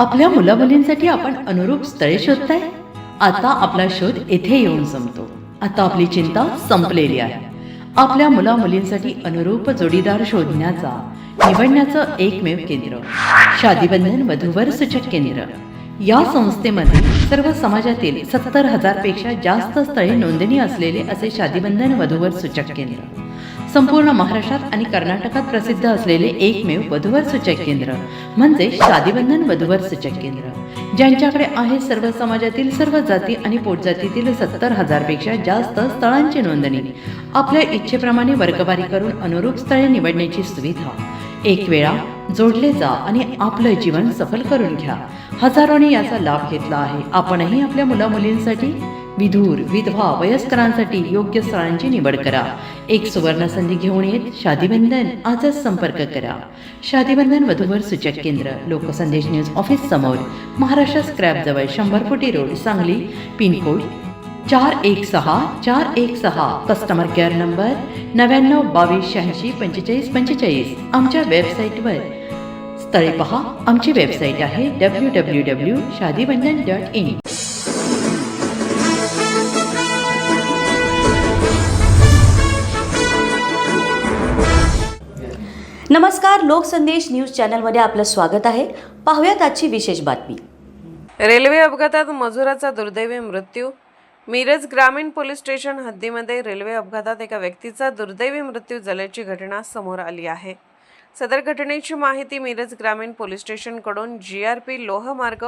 आपल्या मुलामुलींसाठी आपण अनुरूप स्थळे शोधताय? आता आपला शोध येथे येऊन संपतो. आता आपली चिंता संपलेली आहे. आपल्या मुलामुलींसाठी अनुरूप जोडीदार शोधण्याचा निवडण्याचं एकमेव केंद्र शादीबंधन वधूवर सूचक केंद्र. या संस्थेमध्ये सर्व समाजातील 70,000 पेक्षा जास्त स्थळे नोंदणी असलेले असे शादीबंधन वधूवर सूचक केंद्र. संपूर्ण महाराष्ट्रात आणि कर्नाटकात प्रसिद्ध असलेले एकमेव वधूवर सूचक केंद्र म्हणजे शादीबंधन वधूवर सूचक केंद्र, ज्यांच्याकडे आहे सर्व समाजातील सर्व जाती आणि पोटजातीतील 70,000 पेक्षा जास्त स्थळांची नोंदणी. आपल्या इच्छेप्रमाणे वर्गवारी करून अनुरूप स्थळे निवडण्याची सुविधा. एक वेळा जोडले जा आणि आपलं जीवन सफल करून घ्या. हजारोंनी याचा लाभ घेतला आहे. आपणही आपल्या मुलामुलींसाठी, विधूर, विधवा, वयस्करांसाठी योग्य स्थळांची निवड करा. एक सुवर्ण संधी घेऊन येत शादीबंधन. आजच संपर्क करा. शादीबंधन वधूवर सूचक केंद्र, लोकसंदेश न्यूज ऑफिस समोर, महाराष्ट्र स्क्रॅप जवळ, 100 फुटी road, Sangli. Pincode 416416. Customer care number 9922864545. आमच्या वेबसाईटवर स्थळे पहा. आमची वेबसाईट आहे www.shadibandhan.in. नमस्कार, लोकसंदेश न्यूज चॅनलमध्ये आपलं स्वागत आहे. पाहूयात आजची विशेष बातमी. रेल्वे अपघातात मजुराचा दुर्दैवी मृत्यू. मिरज ग्रामीण पोलीस स्टेशन हद्दीमध्ये रेल्वे अपघातात एका व्यक्तीचा दुर्दैवी मृत्यू झाल्याची घटना समोर आली आहे. सदर घटनेची माहिती मिरज ग्रामीण पोलीस स्टेशनकडून GRP लोहमार्ग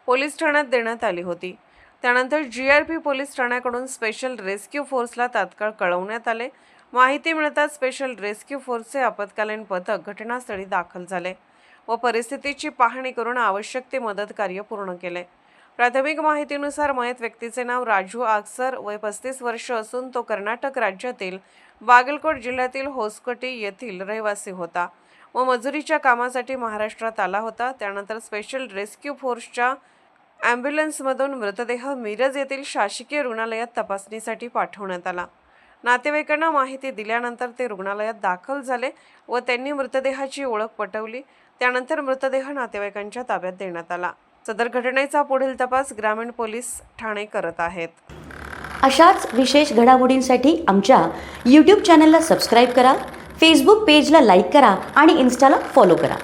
पोलीस ठाण्यात देण्यात आली होती. त्यानंतर GRP पोलीस ठाण्याकडून स्पेशल रेस्क्यू फोर्सला तात्काळ कळवण्यात आले. माहिती मिळताच स्पेशल रेस्क्यू फोर्सचे आपत्कालीन पथक घटनास्थळी दाखल झाले व परिस्थितीची पाहणी करून आवश्यक ते मदत कार्य पूर्ण केले. प्राथमिक माहितीनुसार मयत व्यक्तीचे नाव राजू आगसर, वय 35 वर्ष असून तो कर्नाटक राज्यातील बागलकोट जिल्ह्यातील होसकोटी येथील रहिवासी होता व मजुरीच्या कामासाठी महाराष्ट्रात आला होता. त्यानंतर स्पेशल रेस्क्यू फोर्सच्या ॲम्ब्युलन्समधून मृतदेह मिरज येथील शासकीय रुग्णालयात तपासणीसाठी पाठवण्यात आला. नातेवाईकांना माहिती दिल्यानंतर ते रुग्णालयात दाखल झाले व त्यांनी मृतदेहाची ओळख पटवली. त्यानंतर मृतदेह नातेवाईकांच्या ताब्यात देण्यात आला. सदर घटनेचा पुढील तपास ग्रामीण पोलीस ठाणे करत आहेत. अशाच विशेष घडामोडींसाठी आमच्या YouTube चॅनलला सबस्क्राईब करा, फेसबुक पेजला लाईक करा आणि इन्स्टाला फॉलो करा.